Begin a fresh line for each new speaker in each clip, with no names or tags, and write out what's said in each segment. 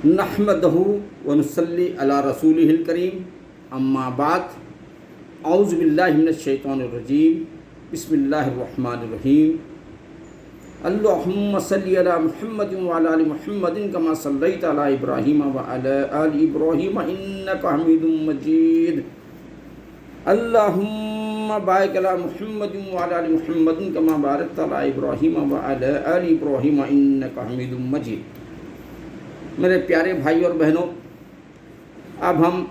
نحمدہ ونصلی علی رسولہ الکریم اما بعد اعوذ باللہ من الشیطان الرجیم بسم اللہ الرحمن الرحیم اللہم صلی علی محمد وعلی آل محمد کما صلیت علی ابراہیم وعلی آل ابراہیم انک حمید مجید اللہم بارک علی محمد وعلی آل محمد کما بارکت علی ابراہیم وعلی آل ابراہیم انک حمید مجید۔ میرے پیارے بھائی اور بہنوں، اب ہم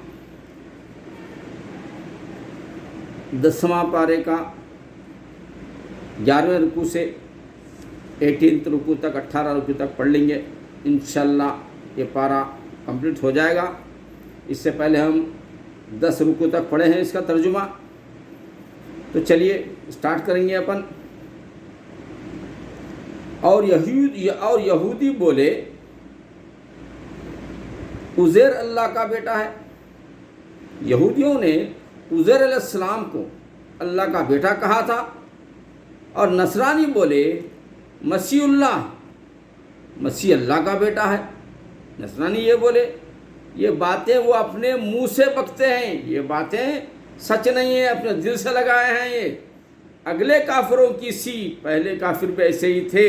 10واں پارے کا 11ویں رکوع سے 18 رکوع تک 18 رکوع تک پڑھ لیں گے۔ انشاءاللہ یہ پارہ کمپلیٹ ہو جائے گا۔ اس سے پہلے ہم 10 رکوع تک پڑھے ہیں اس کا ترجمہ، تو چلیے سٹارٹ کریں گے اپن۔ اور یہودی بولے عزیر اللہ کا بیٹا ہے۔ یہودیوں نے عزیر علیہ السلام کو اللہ کا بیٹا کہا تھا، اور نصرانی بولے مسیح اللہ کا بیٹا ہے۔ نصرانی یہ بولے، یہ باتیں وہ اپنے منہ سے بکتے ہیں، یہ باتیں سچ نہیں ہیں، اپنے دل سے لگائے ہیں۔ یہ اگلے کافروں کی سی، پہلے کافر بھی ایسے ہی تھے،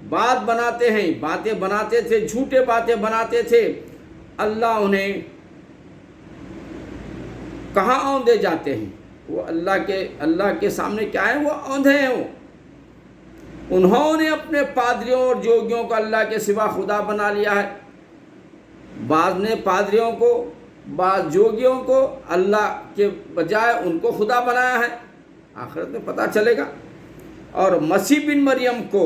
بات بناتے ہیں، باتیں بناتے تھے، جھوٹے باتیں بناتے تھے۔ اللہ انہیں کہاں اوندے جاتے ہیں؟ وہ اللہ کے سامنے کیا ہے؟ وہ اوندھے ہیں۔ انہوں نے اپنے پادریوں اور جوگیوں کو اللہ کے سوا خدا بنا لیا ہے۔ بعض نے پادریوں کو، بعض جوگیوں کو اللہ کے بجائے ان کو خدا بنایا ہے۔ آخرت میں پتہ چلے گا۔ اور مسیح بن مریم کو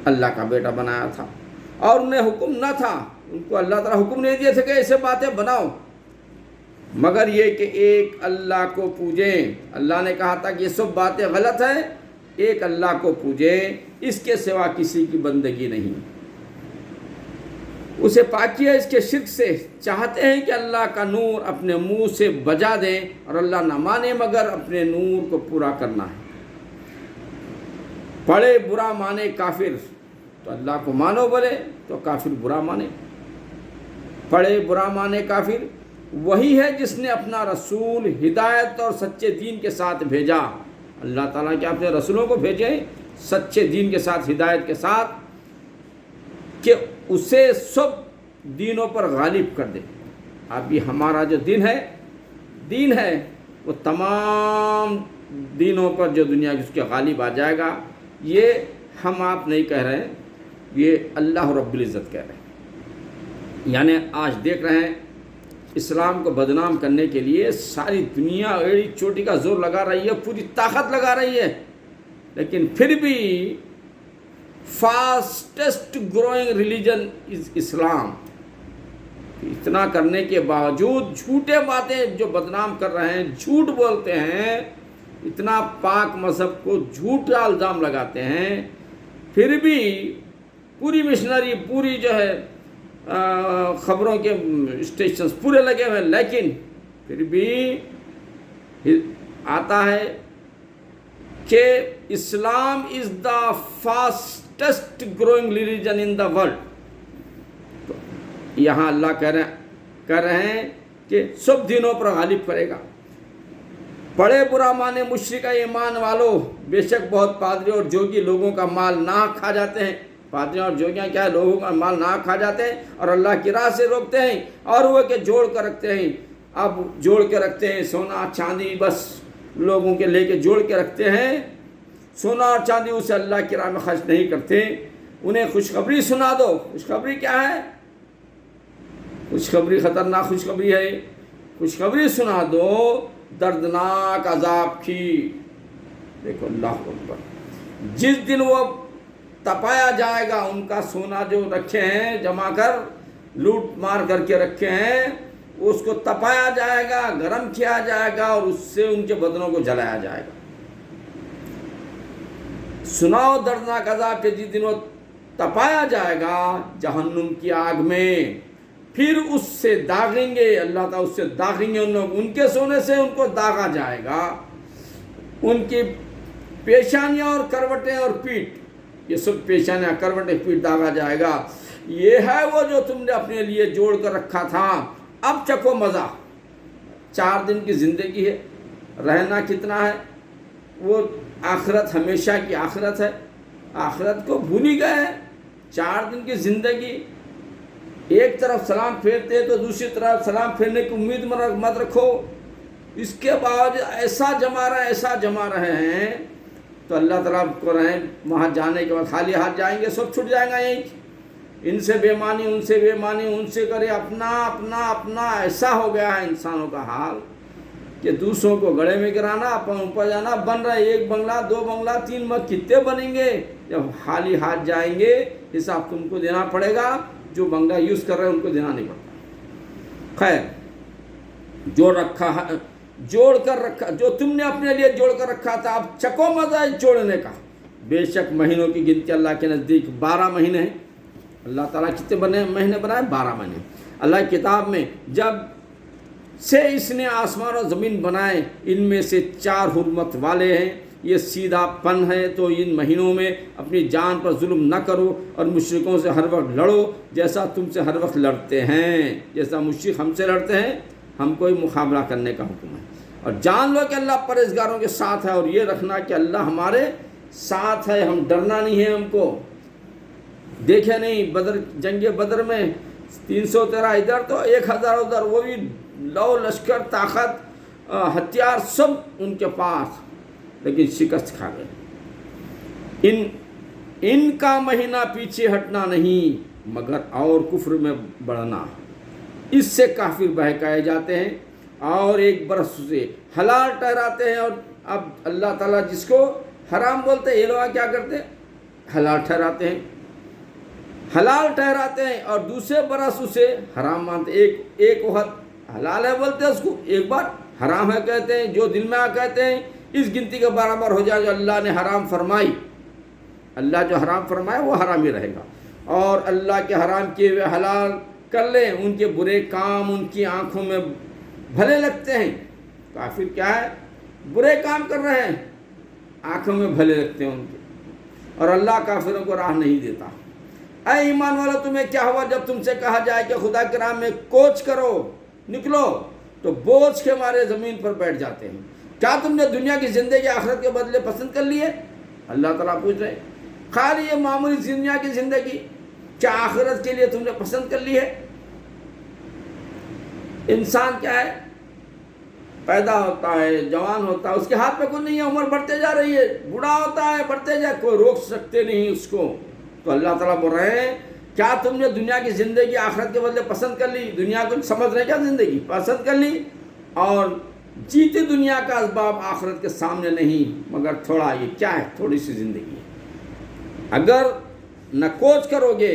اللہ کا بیٹا بنایا تھا، اور انہیں حکم نہ تھا، ان کو اللہ تعالیٰ حکم نہیں دیے تھے کہ ایسے باتیں بناؤ، مگر یہ کہ ایک اللہ کو پوجیں۔ اللہ نے کہا تھا کہ یہ سب باتیں غلط ہیں، ایک اللہ کو پوجیں، اس کے سوا کسی کی بندگی نہیں، اسے پاکی ہے اس کے شرک سے۔ چاہتے ہیں کہ اللہ کا نور اپنے منہ سے بجا دیں، اور اللہ نہ مانے مگر اپنے نور کو پورا کرنا ہے۔ پڑھے برا مانے کافر، تو اللہ کو مانو بولے تو کافر برا مانے۔ پڑھے برا مانے کافر، وہی ہے جس نے اپنا رسول ہدایت اور سچے دین کے ساتھ بھیجا۔ اللہ تعالیٰ کے اپنے رسولوں کو بھیجے سچے دین کے ساتھ، ہدایت کے ساتھ، کہ اسے سب دینوں پر غالب کر دے۔ ابھی ہمارا جو دین ہے وہ تمام دینوں پر جو دنیا کی اس کے غالب آ جائے گا۔ یہ ہم آپ نہیں کہہ رہے ہیں، یہ اللہ رب العزت کہہ رہے ہیں۔ یعنی آج دیکھ رہے ہیں اسلام کو بدنام کرنے کے لیے ساری دنیا ایڑی چوٹی کا زور لگا رہی ہے، پوری طاقت لگا رہی ہے، لیکن پھر بھی فاسٹسٹ گروئنگ ریلیجن از اسلام۔ اتنا کرنے کے باوجود جھوٹے باتیں جو بدنام کر رہے ہیں، جھوٹ بولتے ہیں، اتنا پاک مذہب کو جھوٹا الزام لگاتے ہیں، پھر بھی پوری مشنری، پوری جو ہے خبروں کے اسٹیشنز پورے لگے ہوئے ہیں، لیکن پھر بھی آتا ہے کہ Islam is the fastest growing religion in the world. یہاں اللہ کہہ رہے ہیں کہ سب دینوں پر غالب کرے گا۔ پڑھے برا مانے مشرک ایمان والو، بے شک بہت پادری اور جوگی لوگوں کا مال ناحق کھا جاتے ہیں۔ پادری اور جوگیاں کیا ہے؟ لوگوں کا مال ناحق کھا جاتے ہیں اور اللہ کی راہ سے روکتے ہیں، اور وہ کہ جوڑ کر رکھتے ہیں۔ اب جوڑ کے رکھتے ہیں سونا چاندی، بس لوگوں کے لے کے جوڑ کے رکھتے ہیں سونا اور چاندی، اسے اللہ کی راہ میں خرچ نہیں کرتے۔ انہیں خوشخبری سنا دو۔ خوشخبری کیا ہے؟ خوشخبری خطرناک خوشخبری ہے۔ خوشخبری سنا دو دردناک عذاب کی۔ دیکھو اللہ اکبر، جس دن وہ تپایا جائے گا، ان کا سونا جو رکھے ہیں جمع کر، لوٹ مار کر کے رکھے ہیں، اس کو تپایا جائے گا، گرم کیا جائے گا، اور اس سے ان کے بدنوں کو جلایا جائے گا۔ سناؤ دردناک عذاب کے جس دن وہ تپایا جائے گا جہنم کی آگ میں، پھر اس سے داغیں گے، اللہ تعالیٰ اس سے داغیں گے، ان لوگ ان کے سونے سے ان کو داغا جائے گا، ان کی پیشانیاں اور کروٹیں اور پیٹھ، یہ سب پیشانیاں کروٹیں پیٹھ داغا جائے گا۔ یہ ہے وہ جو تم نے اپنے لیے جوڑ کر رکھا تھا، اب چکھو مزہ۔ 4 دن کی زندگی ہے، رہنا کتنا ہے؟ وہ آخرت ہمیشہ کی آخرت ہے، آخرت کو بھول ہی گئے ہیں۔ 4 دن کی زندگی، ایک طرف سلام پھیرتے تو دوسری طرف سلام پھیرنے کی امید مت رکھو۔ اس کے بعد ایسا جما رہے ہیں تو اللہ تعالیٰ کو رہیں وہاں جانے کے بعد خالی ہاتھ جائیں گے، سب چھٹ جائے گا یہیں، ان سے بے معنی ان سے بے معنی ان سے کرے، اپنا ایسا ہو گیا ہے انسانوں کا حال کہ دوسروں کو گڑے میں گرانا، اپن اوپر جانا، بن رہا ہے 1 بنگلہ 2 بنگلہ 3 کتنے بنیں گے؟ جب خالی ہاتھ جائیں گے حساب تم کو دینا پڑے گا، جو بنگلہ یوز کر رہے ہیں ان کو دینا نہیں پڑتا۔ خیر، جوڑ کر رکھا جو تم نے اپنے لیے جوڑ کر رکھا تھا، اب چکو مزہ جوڑنے کا۔ بے شک مہینوں کی گنتی اللہ کے نزدیک 12 مہینے ہیں۔ اللہ تعالیٰ کتنے مہینے بنائے؟ 12 مہینے۔ اللہ کی کتاب میں جب سے اس نے آسمان اور زمین بنائے، ان میں سے 4 حرمت والے ہیں، یہ سیدھا پن ہے، تو ان مہینوں میں اپنی جان پر ظلم نہ کرو اور مشرکوں سے ہر وقت لڑو جیسا تم سے ہر وقت لڑتے ہیں۔ جیسا مشرک ہم سے لڑتے ہیں، ہم کو مقابلہ کرنے کا حکم ہے۔ اور جان لو کہ اللہ پرہیزگاروں کے ساتھ ہے، اور یہ رکھنا کہ اللہ ہمارے ساتھ ہے، ہم ڈرنا نہیں ہے ہم کو۔ دیکھے نہیں جنگ بدر میں 313 ادھر تو 1000 ادھر، وہ بھی لو لشکر طاقت ہتھیار سب ان کے پاس، لیکن شکست کھا گئے۔ ان کا مہینہ پیچھے ہٹنا نہیں مگر اور کفر میں بڑھنا، اس سے کافر بہکائے جاتے ہیں اور ایک برس سے حلال ٹھہراتے ہیں۔ اور اب اللہ تعالیٰ جس کو حرام بولتے ہیں، یہ لوگ کیا کرتے ہیں؟ حلال ٹھہراتے ہیں اور دوسرے برس اسے حرام مانتے۔ ایک وقت حلال ہے بولتے ہیں اس کو، ایک بار حرام ہے کہتے ہیں۔ جو دل میں کہتے ہیں اس گنتی کے برابر ہو جائے جو اللہ نے حرام فرمائی۔ اللہ جو حرام فرمائے وہ حرام ہی رہے گا، اور اللہ کے حرام کیے ہوئے حلال کر لیں، ان کے برے کام ان کی آنکھوں میں بھلے لگتے ہیں۔ کافر کیا ہے؟ برے کام کر رہے ہیں، آنکھوں میں بھلے لگتے ہیں ان کے، اور اللہ کافروں کو راہ نہیں دیتا۔ اے ایمان والو، تمہیں کیا ہوا جب تم سے کہا جائے کہ خدا کے راہ میں کوچ کرو، نکلو، تو بوجھ کے مارے زمین پر بیٹھ جاتے ہیں؟ کیا تم نے دنیا کی زندگی آخرت کے بدلے پسند کر لی ہے؟ اللہ تعالیٰ پوچھ رہے ہیں۔ خالی یہ معمولی دنیا کی زندگی کیا آخرت کے لیے تم نے پسند کر لی ہے؟ انسان کیا ہے؟ پیدا ہوتا ہے، جوان ہوتا ہے، اس کے ہاتھ میں کچھ نہیں ہے، عمر بڑھتے جا رہی ہے، بوڑھا ہوتا ہے، بڑھتے جا، کوئی روک سکتے نہیں اس کو۔ تو اللہ تعالیٰ بول رہے ہیں کیا تم نے دنیا کی زندگی آخرت کے بدلے پسند کر لی؟ دنیا کو سمجھ رہے کیا؟ زندگی پسند کر لی، اور جیتی دنیا کا اسباب آخرت کے سامنے نہیں مگر تھوڑا، یہ کیا ہے؟ تھوڑی سی زندگی ہے۔ اگر نہ کوچ کرو گے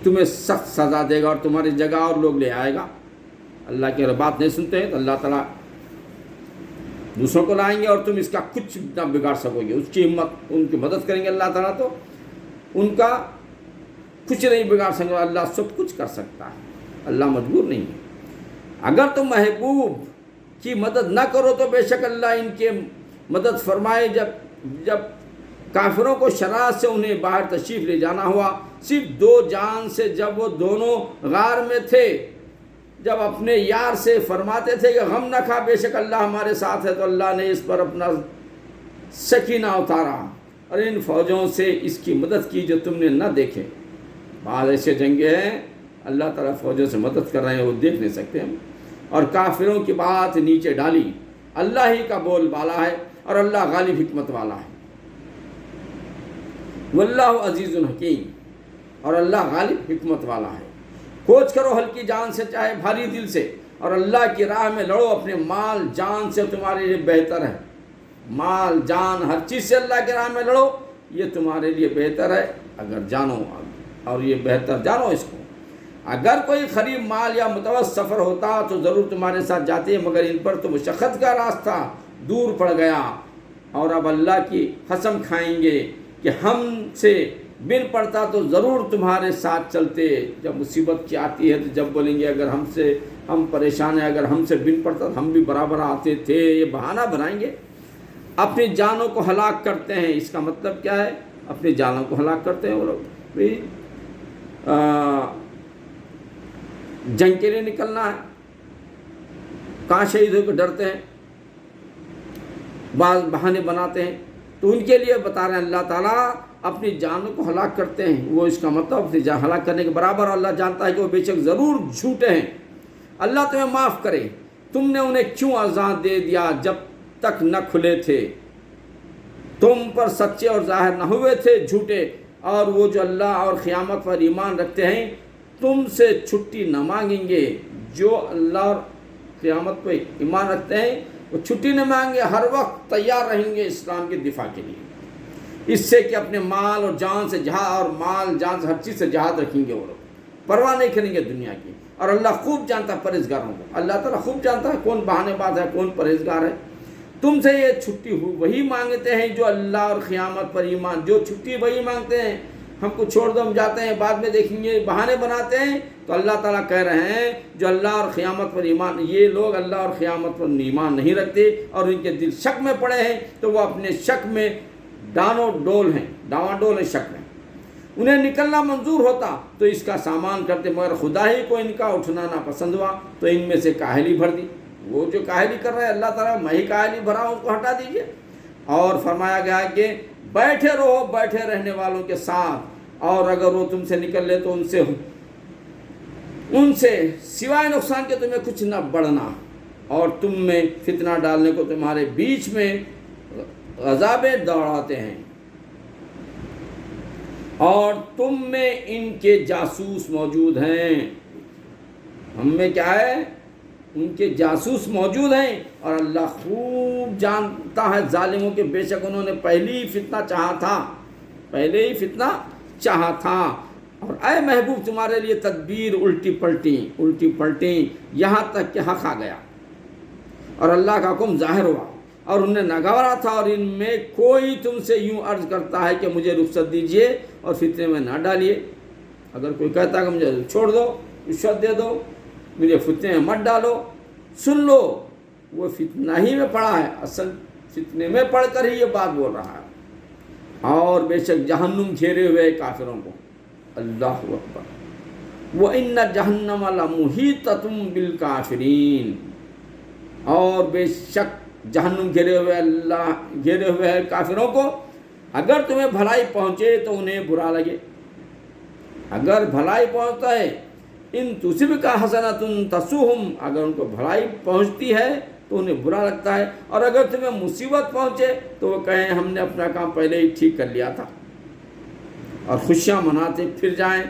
تمہیں سخت سزا دے گا اور تمہاری جگہ اور لوگ لے آئے گا۔ اللہ کی اگر بات نہیں سنتے ہیں تو اللہ تعالیٰ دوسروں کو لائیں گے اور تم اس کا کچھ نہ بگاڑ سکو گے۔ اس کی ہمت، ان کی مدد کریں گے اللہ تعالیٰ تو ان کا کچھ نہیں بگاڑ سکے، اللہ سب کچھ کر سکتا ہے، اللہ مجبور نہیں ہے۔ اگر تم محبوب کی مدد نہ کرو تو بے شک اللہ ان کے مدد فرمائے۔ جب کافروں کو شرارت سے انہیں باہر تشریف لے جانا ہوا، صرف 2 جان سے، جب وہ دونوں غار میں تھے، جب اپنے یار سے فرماتے تھے کہ غم نہ کھا، بے شک اللہ ہمارے ساتھ ہے، تو اللہ نے اس پر اپنا سکینہ اتارا اور ان فوجوں سے اس کی مدد کی جو تم نے نہ دیکھے۔ بعض ایسے جنگیں ہیں اللہ تعالیٰ فوجوں سے مدد کر رہے ہیں، وہ دیکھ نہیں سکتے ہم، اور کافروں کی بات نیچے ڈالی۔ اللہ ہی کا بول بالا ہے اور اللہ غالب حکمت والا ہے۔ واللہ عزیز الحکیم، اور اللہ غالب حکمت والا ہے۔ کوچ کرو ہلکی جان سے چاہے بھاری دل سے، اور اللہ کی راہ میں لڑو اپنے مال جان سے، تمہارے لیے بہتر ہے۔ مال جان ہر چیز سے اللہ کی راہ میں لڑو، یہ تمہارے لیے بہتر ہے اگر جانو، اور یہ بہتر جانو اس کو۔ اگر کوئی قریب مال یا متوسط سفر ہوتا تو ضرور تمہارے ساتھ جاتے، مگر ان پر تو مشقت کا راستہ دور پڑ گیا، اور اب اللہ کی قسم کھائیں گے کہ ہم سے بن پڑتا تو ضرور تمہارے ساتھ چلتے۔ جب مصیبت کی آتی ہے تو جب بولیں گے اگر ہم پریشان ہیں، اگر ہم سے بن پڑتا تو ہم بھی برابر آتے تھے، یہ بہانہ بنائیں گے، اپنی جانوں کو ہلاک کرتے ہیں۔ اس کا مطلب کیا ہے؟ اپنے جانوں کو ہلاک کرتے ہیں وہ لوگ. بھی جنگ کے لیے نکلنا ہے, کہاں شہید ہو کے ڈرتے ہیں, بعض بہانے بناتے ہیں. تو ان کے لیے بتا رہے ہیں اللہ تعالیٰ اپنی جانوں کو ہلاک کرتے ہیں. وہ اس کا مطلب اپنی جان ہلاک کرنے کے برابر. اللہ جانتا ہے کہ وہ بے شک ضرور جھوٹے ہیں. اللہ تمہیں معاف کرے, تم نے انہیں کیوں اذان دے دیا جب تک نہ کھلے تھے, تم پر سچے اور ظاہر نہ ہوئے تھے جھوٹے. اور وہ جو اللہ اور قیامت پر ایمان رکھتے ہیں تم سے چھٹی نہ مانگیں گے. جو اللہ اور قیامت پر ایمان رکھتے ہیں وہ چھٹی نہ مانگیں گے, ہر وقت تیار رہیں گے اسلام کے دفاع کے لیے, اس سے کہ اپنے مال اور جان سے جہاد, اور مال جان سے ہر چیز سے جہاد رکھیں گے. وہ لوگ پرواہ نہیں کریں گے دنیا کی. اور اللہ خوب جانتا ہے پرہیزگاروں کو. اللہ تعالیٰ خوب جانتا ہے کون بہانے باز ہے, کون پرہیزگار ہے. تم سے یہ چھٹی وہی مانگتے ہیں جو اللہ اور قیامت پر ایمان, جو چھٹی وہی مانگتے ہیں. ہم کو چھوڑ دو, ہم جاتے ہیں, بعد میں دیکھیں گے, بہانے بناتے ہیں. تو اللہ تعالیٰ کہہ رہے ہیں جو اللہ اور قیامت پر ایمان, یہ لوگ اللہ اور قیامت پر ایمان نہیں رکھتے اور ان کے دل شک میں پڑے ہیں, تو وہ اپنے شک میں ڈانو ڈول ہیں, ڈاواں ڈول ہیں شک میں. انہیں نکلنا منظور ہوتا تو اس کا سامان کرتے, مگر خدا ہی کو ان کا اٹھنا ناپسند ہوا تو ان میں سے کاہلی بھر دی. وہ جو کاہلی کر رہے ہیں اللہ تعالیٰ میں ہی کاہلی بھرا ہوں, اس کو ہٹا دیجئے. اور فرمایا گیا کہ بیٹھے رہو بیٹھے رہنے والوں کے ساتھ, اور اگر وہ تم سے نکل لے تو ان سے سوائے نقصان کے تمہیں کچھ نہ بڑھنا, اور تم میں فتنہ ڈالنے کو تمہارے بیچ میں عذابیں دوڑاتے ہیں, اور تم میں ان کے جاسوس موجود ہیں. ہم میں کیا ہے, ان کے جاسوس موجود ہیں. اور اللہ خوب جانتا ہے ظالموں کے, بے شک انہوں نے پہلے ہی فتنہ چاہا تھا. اور اے محبوب تمہارے لیے تدبیر الٹی پلٹی یہاں تک کہ حق آ گیا اور اللہ کا حکم ظاہر ہوا, اور انہیں ناگوارا تھا. اور ان میں کوئی تم سے یوں عرض کرتا ہے کہ مجھے رخصت دیجئے اور فتنے میں نہ ڈالیے. اگر کوئی کہتا ہے کہ مجھے چھوڑ دو, رشوت دے دو, مجھے فتنے میں مت ڈالو, سن لو وہ فتنہ ہی میں پڑا ہے, اصل فتنے میں پڑھ کر ہی یہ بات بول رہا ہے. اور بے شک جہنم گھیرے ہوئے کافروں کو, اللہ اکبر, وَإِنَّ جَهَنَّمَ لَمُحِيطَةٌ بِالْكَافِرِينَ. اور بے شک جہنم گھیرے ہوئے ہے کافروں کو. اگر تمہیں بھلائی پہنچے تو انہیں برا لگے. اگر بھلائی پہنچتا ہے, ان تصبک حسنۃ تسؤہم, اگر ان کو بھلائی پہنچتی ہے تو انہیں برا لگتا ہے. اور اگر تمہیں مصیبت پہنچے تو وہ کہیں ہم نے اپنا کام پہلے ہی ٹھیک کر لیا تھا, اور خوشیاں مناتے پھر جائیں.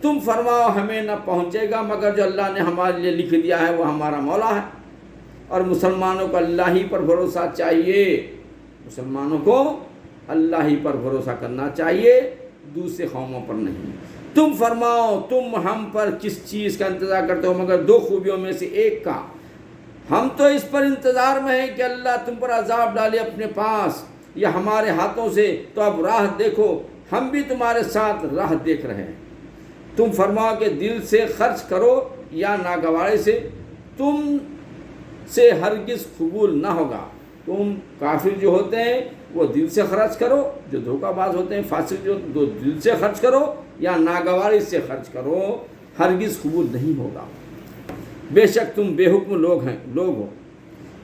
تم فرماؤ ہمیں نہ پہنچے گا مگر جو اللہ نے ہمارے لیے لکھ دیا ہے, وہ ہمارا مولا ہے. اور مسلمانوں کو اللہ ہی پر بھروسہ چاہیے, مسلمانوں کو اللہ ہی پر بھروسہ کرنا چاہیے, دوسرے قوموں پر نہیں. تم فرماؤ تم ہم پر کس چیز کا انتظار کرتے ہو مگر دو خوبیوں میں سے ایک کا. ہم تو اس پر انتظار میں ہیں کہ اللہ تم پر عذاب ڈالے اپنے پاس یا ہمارے ہاتھوں سے, تو اب راہ دیکھو, ہم بھی تمہارے ساتھ راہ دیکھ رہے ہیں. تم فرماؤ کہ دل سے خرچ کرو یا ناگوارے سے, تم سے ہرگز قبول نہ ہوگا. تم کافر جو ہوتے ہیں وہ دل سے خرچ کرو, جو دھوکہ باز ہوتے ہیں فاسق جو دل سے خرچ کرو یا ناگواری سے خرچ کرو, ہرگز قبول نہیں ہوگا. بے شک تم بے حکم لوگ ہو.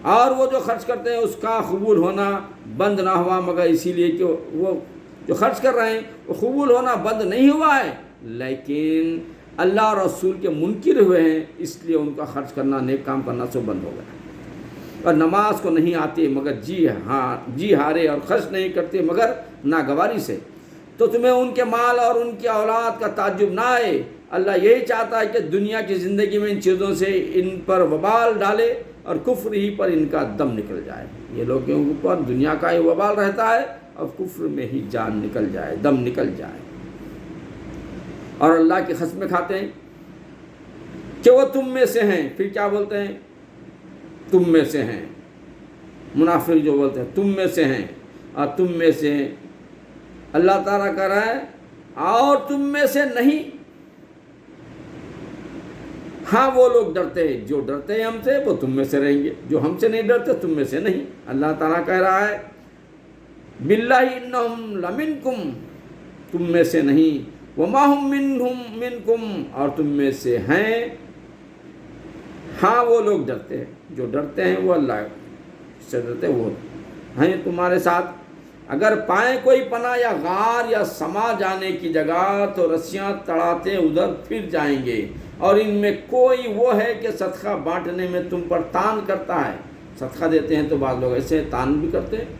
اور وہ جو خرچ کرتے ہیں اس کا قبول ہونا بند نہ ہوا مگر اسی لیے کہ وہ جو خرچ کر رہے ہیں وہ قبول ہونا بند نہیں ہوا ہے, لیکن اللہ اور رسول کے منکر ہوئے ہیں, اس لیے ان کا خرچ کرنا, نیک کام کرنا سب بند ہو گیا. اور نماز کو نہیں آتے مگر جی ہارے, اور خرچ نہیں کرتے مگر ناگواری سے. تو تمہیں ان کے مال اور ان کی اولاد کا تعجب نہ آئے. اللہ یہی چاہتا ہے کہ دنیا کی زندگی میں ان چیزوں سے ان پر وبال ڈالے اور کفر ہی پر ان کا دم نکل جائے. یہ لوگوں کے اوپر دنیا کا ہی وبال رہتا ہے اور کفر میں ہی جان نکل جائے, دم نکل جائے. اور اللہ کی قسمیں کھاتے ہیں کہ وہ تم میں سے ہیں. پھر کیا بولتے ہیں, تم میں سے ہیں. منافق جو بولتے ہیں تم میں سے ہیں, اور تم میں سے ہیں. اللہ تعالیٰ کہہ رہا ہے اور تم میں سے نہیں. ہاں وہ لوگ ڈرتے ہیں, جو ڈرتے ہیں ہم سے وہ تم میں سے رہیں گے, جو ہم سے نہیں ڈرتے تم میں سے نہیں. اللہ تعالیٰ کہہ رہا ہے باللہ انہم لمنکم, تم میں سے نہیں، وما ہم منکم، اور تم میں سے ہیں۔ ہاں وہ لوگ ڈرتے ہیں، جو ڈرتے ہیں وہ اللہ سے ڈرتے، وہ ہیں تمہارے ساتھ۔ اگر پائیں کوئی پناہ یا غار یا سما جانے کی جگہ تو رسیاں تڑاتے ادھر پھر جائیں گے، اور ان میں کوئی وہ ہے کہ صدقہ بانٹنے میں تم پر تان کرتا ہے۔ صدقہ دیتے ہیں تو بعض لوگ ایسے تان بھی کرتے ہیں۔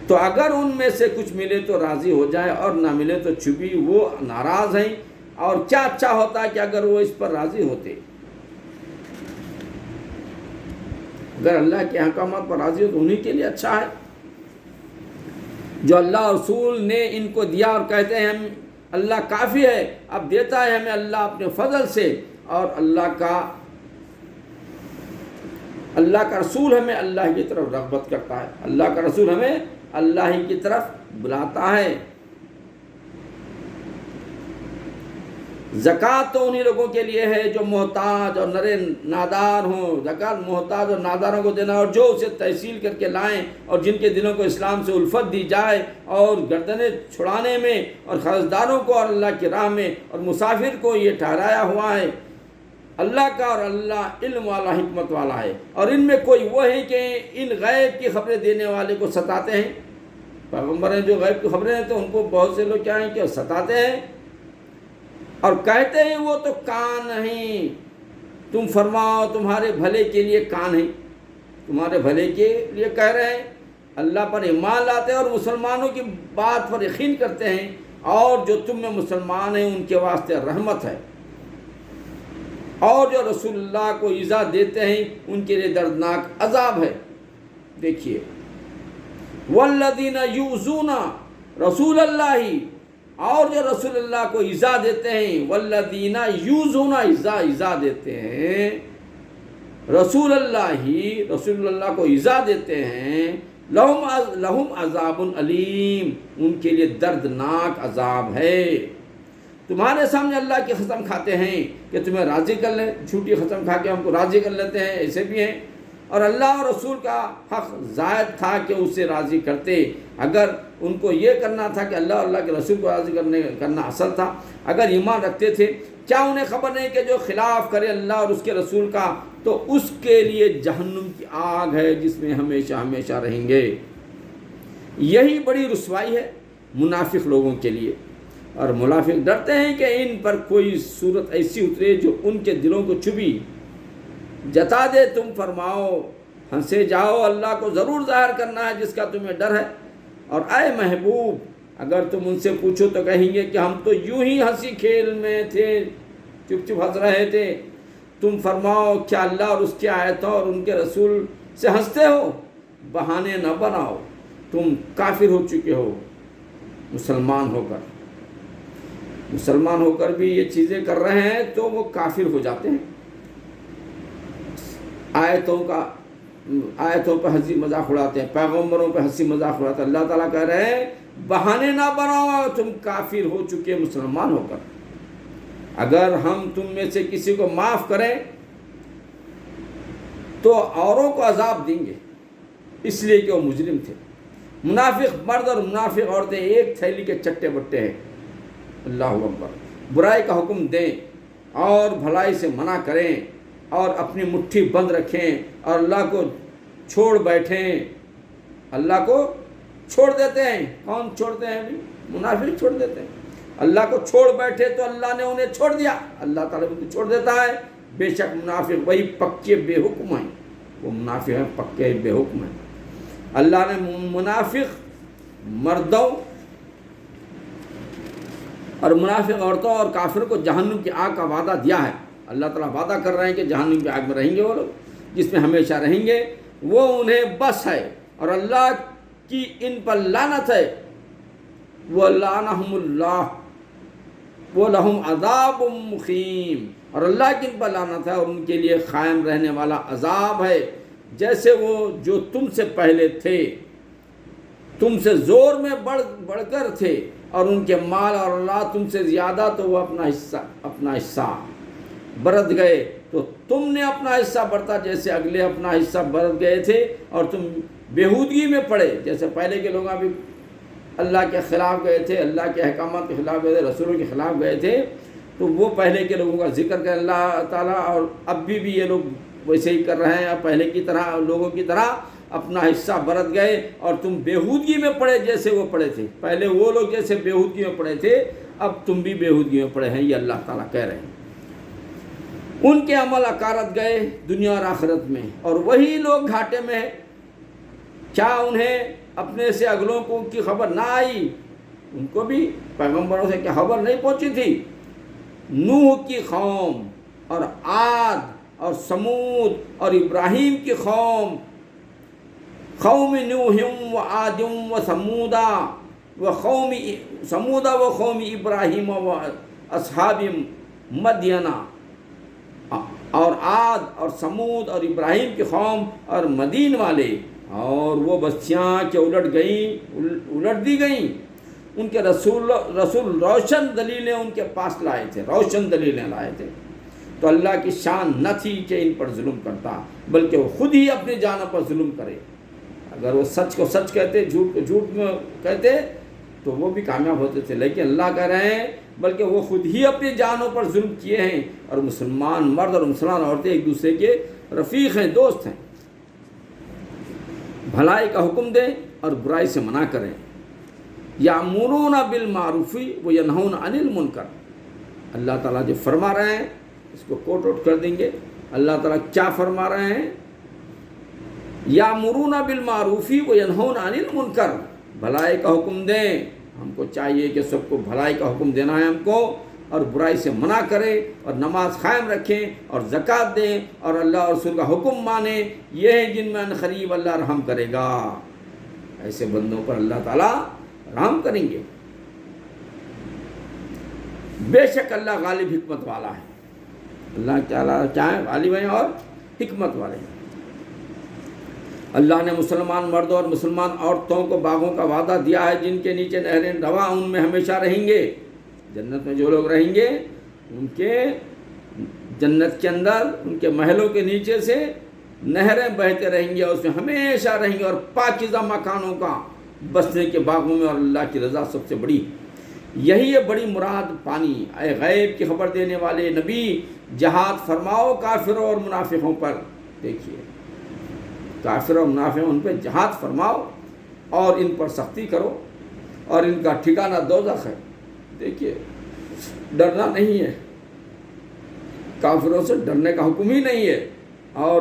تو اگر ان میں سے کچھ ملے تو راضی ہو جائے، اور نہ ملے تو چبھی وہ ناراض ہیں، اور کیا اچھا ہوتا کہ اگر وہ اس پر راضی ہوتے۔ اگر اللہ کے احکامات پر راضی ہو تو انہی کے لیے اچھا ہے، جو اللہ اور رسول نے ان کو دیا، اور کہتے ہیں ہم اللہ کافی ہے، اب دیتا ہے ہمیں اللہ اپنے فضل سے، اور اللہ کا رسول ہمیں اللہ کی طرف رغبت کرتا ہے، اللہ کا رسول ہمیں اللہ ہی کی طرف بلاتا ہے۔ زکوٰۃ تو انہی لوگوں کے لیے ہے جو محتاج اور نادار ہوں۔ زکوٰۃ محتاج اور ناداروں کو دینا، اور جو اسے تحصیل کر کے لائیں، اور جن کے دلوں کو اسلام سے الفت دی جائے، اور گردنیں چھڑانے میں، اور قرضداروں کو اور اللہ کی راہ میں، اور مسافر کو یہ ٹھہرایا ہوا ہے اللہ کا، اور اللہ علم والا حکمت والا ہے۔ اور ان میں کوئی وہ ہے کہ ان غیب کی خبریں دینے والے کو ستاتے ہیں۔ پیغمبر ہیں جو غیب کی خبریں ہیں، تو ان کو بہت سے لوگ کیا ہیں کہ ستاتے ہیں، اور کہتے ہیں وہ تو کان نہیں، تم فرماؤ تمہارے بھلے کے لیے کان ہے، تمہارے بھلے کے لیے کہہ رہے ہیں۔ اللہ پر ایمان لاتے ہیں اور مسلمانوں کی بات پر یقین کرتے ہیں، اور جو تم میں مسلمان ہیں ان کے واسطے رحمت ہے، اور جو رسول اللہ کو ایذا دیتے ہیں ان کے لیے دردناک عذاب ہے۔ دیکھیے، والذین یؤذون رسول اللہ، اور جو رسول اللہ کو ایذا دیتے ہیں، والذین یؤذون، ایذا دیتے ہیں رسول اللہ کو ایذا دیتے ہیں، لہم عذاب علیم، ان کے لیے دردناک عذاب ہے۔ تمہارے سامنے اللہ کی قسم کھاتے ہیں کہ تمہیں راضی کر لیں، جھوٹی قسم کھا کے ہم کو راضی کر لیتے ہیں، ایسے بھی ہیں۔ اور اللہ اور رسول کا حق زائد تھا کہ اسے راضی کرتے۔ اگر ان کو یہ کرنا تھا کہ اللہ اور اللہ کے رسول کو راضی کرنا اصل تھا، اگر ایمان رکھتے تھے، کیا انہیں خبر نہیں کہ جو خلاف کرے اللہ اور اس کے رسول کا تو اس کے لیے جہنم کی آگ ہے جس میں ہمیشہ ہمیشہ رہیں گے۔ یہی بڑی رسوائی ہے منافق لوگوں کے لیے، اور منافق ڈرتے ہیں کہ ان پر کوئی صورت ایسی اترے جو ان کے دلوں کو چبھی، جتا دے۔ تم فرماؤ ہنسے جاؤ، اللہ کو ضرور ظاہر کرنا ہے جس کا تمہیں ڈر ہے۔ اور اے محبوب، اگر تم ان سے پوچھو تو کہیں گے کہ ہم تو یوں ہی ہنسی کھیل میں تھے، چپ چپ ہنس رہے تھے۔ تم فرماؤ کیا اللہ اور اس کی آیتوں اور ان کے رسول سے ہنستے ہو؟ بہانے نہ بناؤ، تم کافر ہو چکے ہو۔ مسلمان ہو کر بھی یہ چیزیں کر رہے ہیں تو وہ کافر ہو جاتے ہیں۔ آیتوں پہ ہنسی مذاق اڑاتے ہیں، پیغمبروں پہ ہنسی مذاق اڑاتے ہیں۔ اللہ تعالیٰ کہہ رہے ہیں بہانے نہ بناؤ، تم کافر ہو چکے مسلمان ہو کر۔ اگر ہم تم میں سے کسی کو معاف کریں تو اوروں کو عذاب دیں گے، اس لیے کہ وہ مجرم تھے۔ منافق مرد اور منافق عورتیں ایک تھیلی کے چٹے بٹے ہیں۔ اللہ اکبر۔ برائی کا حکم دیں اور بھلائی سے منع کریں، اور اپنی مٹھی بند رکھیں، اور اللہ کو چھوڑ بیٹھیں۔ اللہ کو چھوڑ دیتے ہیں۔ کون چھوڑتے ہیں؟ منافق چھوڑ دیتے ہیں۔ اللہ کو چھوڑ بیٹھے تو اللہ نے انہیں چھوڑ دیا، اللہ تعالیٰ ان کو چھوڑ دیتا ہے۔ بے شک منافق وہی پکے بے حکم ہیں، وہ منافق ہیں پکے بے حکم ہیں۔ اللہ نے منافق مردوں اور منافق عورتوں اور کافروں کو جہنم کی آگ کا وعدہ دیا ہے۔ اللہ تعالیٰ وعدہ کر رہے ہیں کہ جہنم کی آگ میں رہیں گے وہ لوگ، جس میں ہمیشہ رہیں گے، وہ انہیں بس ہے، اور اللہ کی ان پر لعنت ہے۔ وہ لعنہم اللہ وہ لہم عذاب مقیم، اور اللہ کی ان پر لعنت ہے اور ان کے لیے قائم رہنے والا عذاب ہے۔ جیسے وہ جو تم سے پہلے تھے، تم سے زور میں بڑھ کر تھے، اور ان کے مال اور اللہ تم سے زیادہ، تو وہ اپنا حصہ برت گئے، تو تم نے اپنا حصہ برتا جیسے اگلے اپنا حصہ برت گئے تھے، اور تم بےہودگی میں پڑے جیسے پہلے کے لوگ بھی اللہ کے خلاف گئے تھے، اللہ کے احکامات کے خلاف گئے تھے، رسولوں کے خلاف گئے تھے، تو وہ پہلے کے لوگوں کا ذکر کر اللہ تعالیٰ، اور اب بھی یہ لوگ ویسے ہی کر رہے ہیں، اب پہلے کی طرح لوگوں کی طرح اپنا حصہ برت گئے اور تم بےہودگی میں پڑے جیسے وہ پڑے تھے۔ پہلے وہ لوگ جیسے بےہودگی میں پڑے تھے، اب تم بھی بےہودگی میں پڑے ہیں، یہ اللہ تعالیٰ کہہ رہے ہیں۔ ان کے عمل اکارت گئے دنیا اور آخرت میں، اور وہی لوگ گھاٹے میں ہیں۔ کیا انہیں اپنے سے اگلوں کو کی خبر نہ آئی؟ ان کو بھی پیغمبروں سے کیا خبر نہیں پہنچی تھی؟ نوح کی قوم اور عاد اور سمود اور ابراہیم کی قوم، قوم نوح و عاد و سمودا و قوم ابراہیم و اصحاب مدینہ، اور عاد اور سمود اور ابراہیم کی قوم اور مدین والے، اور وہ بستیاں کہ الٹ دی گئیں۔ ان کے رسول روشن دلیلیں ان کے پاس لائے تھے، روشن دلیلیں لائے تھے۔ تو اللہ کی شان نہ تھی کہ ان پر ظلم کرتا، بلکہ وہ خود ہی اپنی جانوں پر ظلم کرے۔ اگر وہ سچ کو سچ کہتے، جھوٹ کو جھوٹ میں کہتے تو وہ بھی کامیاب ہوتے تھے، لیکن اللہ کہہ رہے ہیں بلکہ وہ خود ہی اپنی جانوں پر ظلم کیے ہیں۔ اور مسلمان مرد اور مسلمان عورتیں ایک دوسرے کے رفیق ہیں، دوست ہیں۔ بھلائی کا حکم دیں اور برائی سے منع کریں، یامرون بالمعروف و ینہون عن المنکر۔ اللہ تعالیٰ جو فرما رہے ہیں اس کو کوٹ آؤٹ کر دیں گے۔ اللہ تعالیٰ کیا فرما رہے ہیں؟ یامرون بالمعروف و ینہون عن المنکر، بھلائی کا حکم دیں۔ ہم کو چاہیے کہ سب کو بھلائی کا حکم دینا ہے ہم کو، اور برائی سے منع کریں، اور نماز قائم رکھیں، اور زکوٰۃ دیں، اور اللہ اور رسول کا حکم مانیں۔ یہ ہیں جن میں قریب اللہ رحم کرے گا۔ ایسے بندوں پر اللہ تعالیٰ رحم کریں گے۔ بے شک اللہ غالب حکمت والا ہے۔ اللہ تعالیٰ کیا ہے؟ غالب ہیں اور حکمت والے ہیں۔ اللہ نے مسلمان مردوں اور مسلمان عورتوں کو باغوں کا وعدہ دیا ہے جن کے نیچے نہریں رواں، ان میں ہمیشہ رہیں گے۔ جنت میں جو لوگ رہیں گے ان کے جنت کے اندر ان کے محلوں کے نیچے سے نہریں بہتے رہیں گے، اور اس میں ہمیشہ رہیں گے، اور پاکیزہ مکانوں کا بسنے کے باغوں میں، اور اللہ کی رضا سب سے بڑی۔ یہی ہے بڑی مراد پانی۔ اے غیب کی خبر دینے والے نبی، جہاد فرماؤ کافروں اور منافقوں پر۔ دیکھیے کافر اور منافق ان پہ جہاد فرماؤ اور ان پر سختی کرو، اور ان کا ٹھکانہ دوزخ ہے۔ دیکھیے ڈرنا نہیں ہے، کافروں سے ڈرنے کا حکم ہی نہیں ہے، اور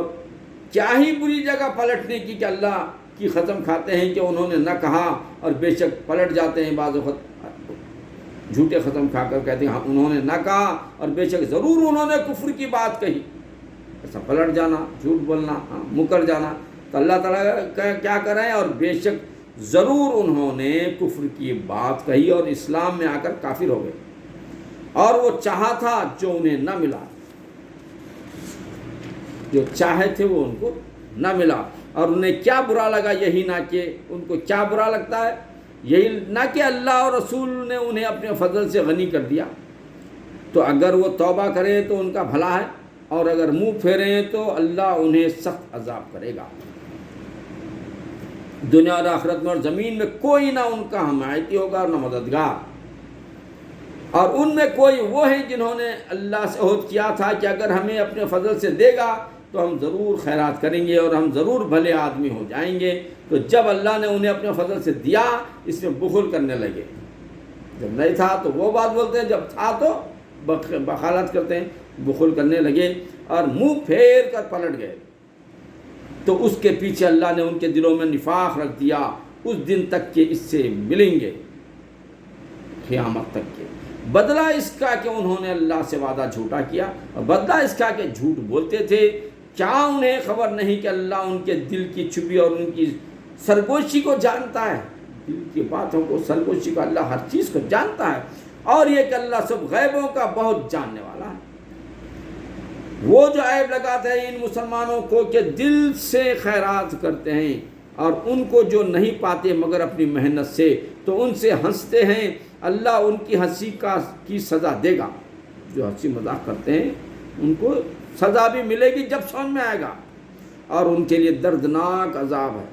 کیا ہی بری جگہ پلٹنے کی کہ اللہ کی قسم کھاتے ہیں کہ انہوں نے نہ کہا، اور بے شک پلٹ جاتے ہیں بعض وقت جھوٹے قسم کھا کر کہتے ہیں انہوں نے نہ کہا، اور بے شک ضرور انہوں نے کفر کی بات کہی۔ ایسا پلٹ جانا، جھوٹ بولنا، مکر جانا، تو اللہ تعالیٰ کیا کر رہے ہیں؟ اور بے شک ضرور انہوں نے کفر کی بات کہی اور اسلام میں آ کر کافر ہو گئے، اور وہ چاہا تھا جو انہیں نہ ملا، جو چاہے تھے وہ ان کو نہ ملا۔ اور انہیں کیا برا لگا؟ یہی نہ کہ ان کو کیا برا لگتا ہے؟ یہی نہ کہ اللہ اور رسول نے انہیں اپنے فضل سے غنی کر دیا۔ تو اگر وہ توبہ کریں تو ان کا بھلا ہے، اور اگر منہ پھیریں تو اللہ انہیں سخت عذاب کرے گا۔ دنیا اور آخرت میں اور زمین میں کوئی نہ ان کا حمایتی ہوگا اور نہ مددگار۔ اور ان میں کوئی وہ ہیں جنہوں نے اللہ سے عہد کیا تھا کہ اگر ہمیں اپنے فضل سے دے گا تو ہم ضرور خیرات کریں گے اور ہم ضرور بھلے آدمی ہو جائیں گے۔ تو جب اللہ نے انہیں اپنے فضل سے دیا، اس میں بخل کرنے لگے۔ جب نہیں تھا تو وہ بات بولتے ہیں، جب تھا تو بخالت کرتے ہیں، بخل کرنے لگے اور منہ پھیر کر پلٹ گئے۔ تو اس کے پیچھے اللہ نے ان کے دلوں میں نفاق رکھ دیا اس دن تک کہ اس سے ملیں گے، قیامت تک کے۔ بدلہ اس کا کہ انہوں نے اللہ سے وعدہ جھوٹا کیا، اور بدلہ اس کا کہ جھوٹ بولتے تھے۔ کیا انہیں خبر نہیں کہ اللہ ان کے دل کی چھپی اور ان کی سرگوشی کو جانتا ہے؟ دل کی باتوں کو، سرگوشی کو اللہ ہر چیز کو جانتا ہے، اور یہ کہ اللہ سب غیبوں کا بہت جاننے والا ہے۔ وہ جو عیب لگاتے ہیں ان مسلمانوں کو کہ دل سے خیرات کرتے ہیں، اور ان کو جو نہیں پاتے مگر اپنی محنت سے، تو ان سے ہنستے ہیں، اللہ ان کی ہنسی کی سزا دے گا۔ جو ہنسی مذاق کرتے ہیں ان کو سزا بھی ملے گی جب سمجھ میں آئے گا، اور ان کے لیے دردناک عذاب ہے۔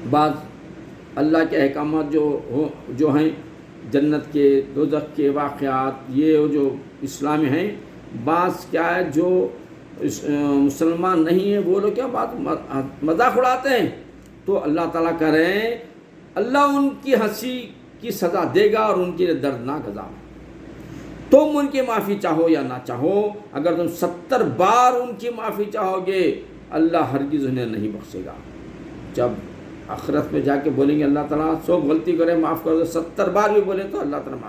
بعض اللہ کے احکامات جو ہیں، جنت کے، دوزخ کے واقعات، یہ جو اسلام ہیں، بعض کیا ہے جو مسلمان نہیں ہیں وہ لوگ کیا بات مذاق اڑاتے ہیں، تو اللہ تعالیٰ کہہ رہے ہیں اللہ ان کی ہنسی کی سزا دے گا اور ان کے لیے دردناک عذاب ہے۔ تم ان کی معافی چاہو یا نہ چاہو، اگر تم 70 بار ان کی معافی چاہو گے اللہ ہرگز انہیں نہیں بخشے گا۔ جب آخرت میں جا کے بولیں گے اللہ تعالیٰ 100 غلطی کرے معاف کر دو، 70 بار بھی بولے تو اللہ تعالیٰ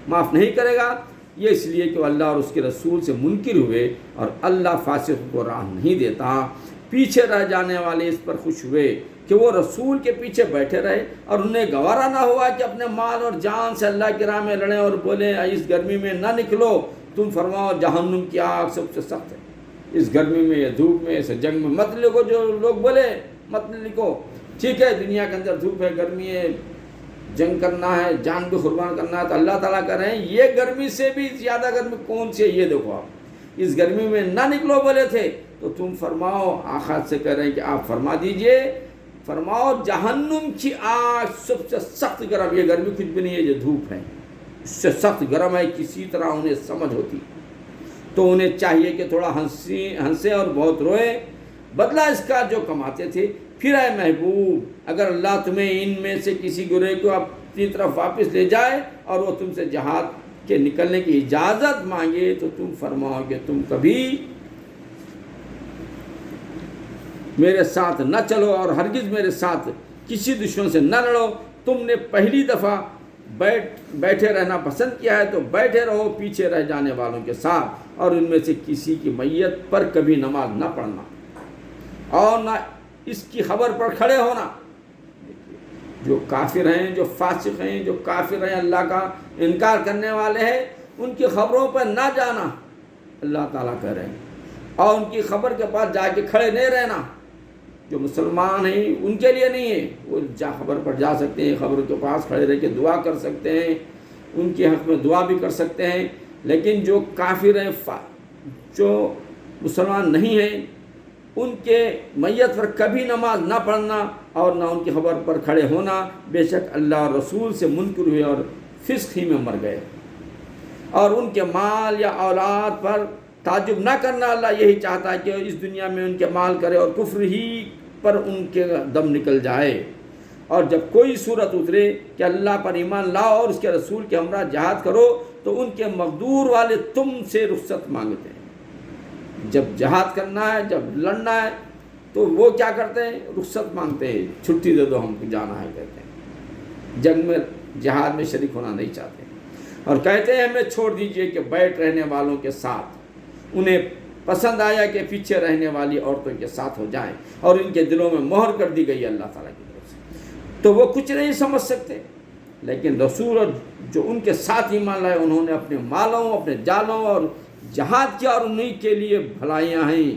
معاف نہیں کرے گا۔ یہ اس لیے کہ وہ اللہ اور اس کے رسول سے منکر ہوئے، اور اللہ فاسق کو راہ نہیں دیتا۔ پیچھے رہ جانے والے اس پر خوش ہوئے کہ وہ رسول کے پیچھے بیٹھے رہے، اور انہیں گوارا نہ ہوا کہ اپنے مال اور جان سے اللہ کی راہ میں لڑیں اور بولیں اس گرمی میں نہ نکلو، تم فرماؤ جہنم کی آگ سب سے سخت ہے، اس گرمی میں یا دھوپ میں اس جنگ میں مت لکھو۔ جو لوگ بولے مت لکھو، ٹھیک ہے دنیا کے اندر دھوپ ہے، گرمی ہے، جنگ کرنا ہے، جان بھی قربان کرنا ہے، تو اللہ تعالیٰ کہہ رہے ہیں یہ گرمی سے بھی زیادہ گرمی کون سی ہے یہ دیکھو آپ، اس گرمی میں نہ نکلو بولے تھے تو تم فرماؤ، آخرت سے کہہ رہے ہیں کہ آپ فرما دیجئے، فرماؤ جہنم کی آگ سب سے سخت گرم، یہ گرمی کچھ بھی نہیں ہے، یہ دھوپ ہے، اس سے سخت گرم ہے، کسی طرح انہیں سمجھ ہوتی تو انہیں چاہیے کہ تھوڑا ہنسے اور بہت روئے، بدلہ اس کا جو کماتے تھے۔ پھر اے محبوب اگر اللہ تمہیں ان میں سے کسی گروہ کو اپنی طرف واپس لے جائے اور وہ تم سے جہاد کے نکلنے کی اجازت مانگے تو تم فرماؤ کہ تم کبھی میرے ساتھ نہ چلو اور ہرگز میرے ساتھ کسی دشمن سے نہ لڑو، تم نے پہلی دفعہ بیٹھے رہنا پسند کیا ہے تو بیٹھے رہو پیچھے رہ جانے والوں کے ساتھ، اور ان میں سے کسی کی میت پر کبھی نماز نہ پڑھنا اور نہ اس کی خبر پر کھڑے ہونا۔ جو کافر ہیں، جو فاسق ہیں، جو کافر ہیں، اللہ کا انکار کرنے والے ہیں، ان کی خبروں پر نہ جانا اللہ تعالیٰ کہہ رہے ہیں، اور ان کی خبر کے پاس جا کے کھڑے نہیں رہنا۔ جو مسلمان ہیں ان کے لیے نہیں ہے، وہ خبر پر جا سکتے ہیں، خبروں کے پاس کھڑے رہ کے دعا کر سکتے ہیں، ان کے حق میں دعا بھی کر سکتے ہیں، لیکن جو کافر ہیں، جو مسلمان نہیں ہیں، ان کے میت پر کبھی نماز نہ پڑھنا اور نہ ان کی خبر پر کھڑے ہونا، بے شک اللہ اور رسول سے منکر ہوئے اور فسق ہی میں مر گئے۔ اور ان کے مال یا اولاد پر تعجب نہ کرنا، اللہ یہی چاہتا ہے کہ اس دنیا میں ان کے مال کرے اور کفر ہی پر ان کے دم نکل جائے، اور جب کوئی صورت اترے کہ اللہ پر ایمان لاؤ اور اس کے رسول کے ہمراہ جہاد کرو تو ان کے مقدور والے تم سے رخصت مانگتے ہیں۔ جب جہاد کرنا ہے، جب لڑنا ہے تو وہ کیا کرتے ہیں؟ رخصت مانگتے ہیں، چھٹی دے دو ہم کو جانا ہے، کہتے ہیں جنگ میں جہاد میں شریک ہونا نہیں چاہتے، اور کہتے ہیں ہمیں چھوڑ دیجئے کہ بیٹھ رہنے والوں کے ساتھ، انہیں پسند آیا کہ پیچھے رہنے والی عورتوں کے ساتھ ہو جائیں، اور ان کے دلوں میں مہر کر دی گئی ہے اللہ تعالیٰ کی طرف سے، تو وہ کچھ نہیں سمجھ سکتے۔ لیکن رسول اور جو ان کے ساتھ ایمان لائے انہوں نے اپنے مالوں، اپنے جانوں اور جہاد کیا، اور انہی کے لیے بھلائیاں ہیں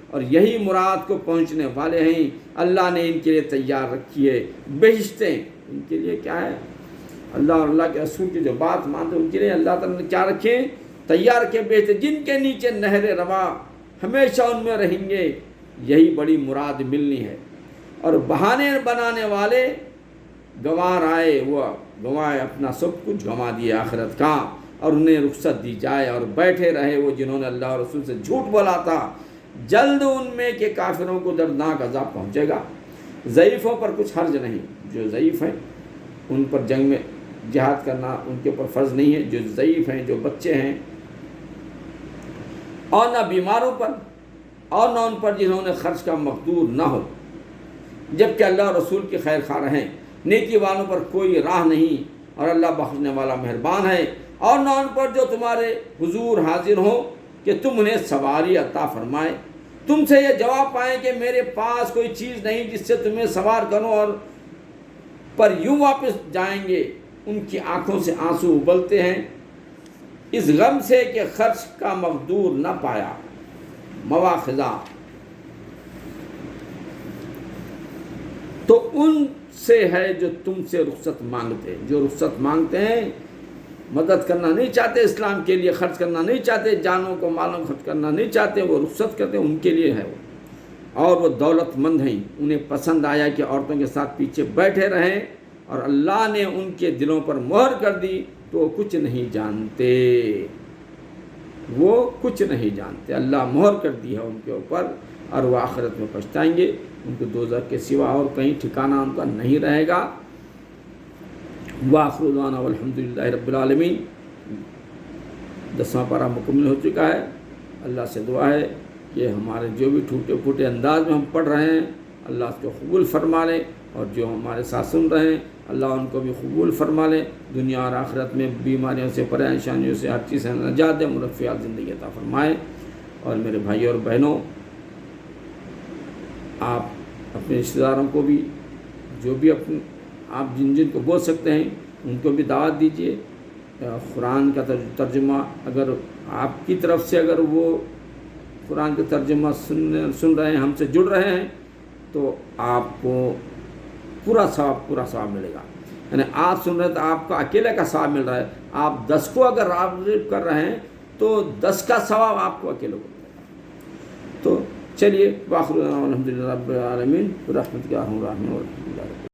اور یہی مراد کو پہنچنے والے ہیں۔ اللہ نے ان کے لیے تیار رکھی ہے بہشتیں، ان کے لیے کیا ہے؟ اللہ اور اللہ کے رسول کی جو بات مانتے ان کے لیے اللہ تعالیٰ نے کیا رکھے؟ تیار کے بہشتیں جن کے نیچے نہر رواں، ہمیشہ ان میں رہیں گے، یہی بڑی مراد ملنی ہے۔ اور بہانے بنانے والے گنوار آئے، وہ گنوائے اپنا سب کچھ گنوا دیا آخرت کا، اور انہیں رخصت دی جائے اور بیٹھے رہے وہ جنہوں نے اللہ اور رسول سے جھوٹ بولا تھا، جلد ان میں کے کافروں کو دردناک عذاب پہنچے گا۔ ضعیفوں پر کچھ حرج نہیں، جو ضعیف ہیں ان پر جنگ میں جہاد کرنا ان کے اوپر فرض نہیں ہے، جو ضعیف ہیں، جو بچے ہیں، اور نہ بیماروں پر، اور نہ ان پر جنہوں نے خرچ کا مقدور نہ ہو، جبکہ اللہ اور رسول کے خیر خواہ رہیں۔ نیکی والوں پر کوئی راہ نہیں، اور اللہ بخشنے والا مہربان ہے۔ اور نہ ان پر جو تمہارے حضور حاضر ہوں کہ تم انہیں سواری عطا فرمائے، تم سے یہ جواب پائیں کہ میرے پاس کوئی چیز نہیں جس سے تمہیں سوار کروں، اور پر یوں واپس جائیں گے۔ ان کی آنکھوں سے آنسو ابلتے ہیں اس غم سے کہ خرچ کا مقدور نہ پایا۔ مواخذہ تو ان سے ہے جو تم سے رخصت مانگتے، جو رخصت مانگتے ہیں، مدد کرنا نہیں چاہتے، اسلام کے لیے خرچ کرنا نہیں چاہتے، جانوں کو مالوں خرچ کرنا نہیں چاہتے، وہ رخصت کرتے ہیں، ان کے لیے ہے وہ۔ اور وہ دولت مند ہیں، انہیں پسند آیا کہ عورتوں کے ساتھ پیچھے بیٹھے رہیں، اور اللہ نے ان کے دلوں پر مہر کر دی تو وہ کچھ نہیں جانتے، وہ کچھ نہیں جانتے، اللہ مہر کر دی ہے ان کے اوپر، اور وہ آخرت میں پچھتائیں گے، ان کو دوزخ کے سوا اور کہیں ٹھکانہ ان کا نہیں رہے گا۔ وآخر دعوانا والحمدللہ رب العالمین۔ 10واں پارہ مکمل ہو چکا ہے۔ اللہ سے دعا ہے کہ ہمارے جو بھی ٹوٹے پھوٹے انداز میں ہم پڑھ رہے ہیں اللہ اس کو قبول فرما لے، اور جو ہمارے ساتھ سن رہے ہیں اللہ ان کو بھی قبول فرما لے، دنیا اور آخرت میں بیماریوں سے پریشانیوں سے ہر چیز سے نجات دے، مرفعات زندگی عطا فرمائے۔ اور میرے بھائیوں اور بہنوں، آپ اپنے رشتہ داروں کو بھی جو بھی آپ جن کو بول سکتے ہیں ان کو بھی دعوت دیجیے۔ قرآن کا ترجمہ اگر آپ کی طرف سے اگر وہ قرآن کا ترجمہ سن رہے ہیں، ہم سے جڑ رہے ہیں، تو آپ کو پورا ثواب ملے گا۔ یعنی آپ سن رہے ہیں تو آپ کو اکیلے کا ثواب مل رہا ہے، آپ 10 کو اگر راغب کر رہے ہیں تو 10 کا ثواب آپ کو اکیلے کو ملے گا۔ تو چلیے، وآخر دعوانا الحمدللہ رب العالمین، برحمتک یا ارحم الراحمین۔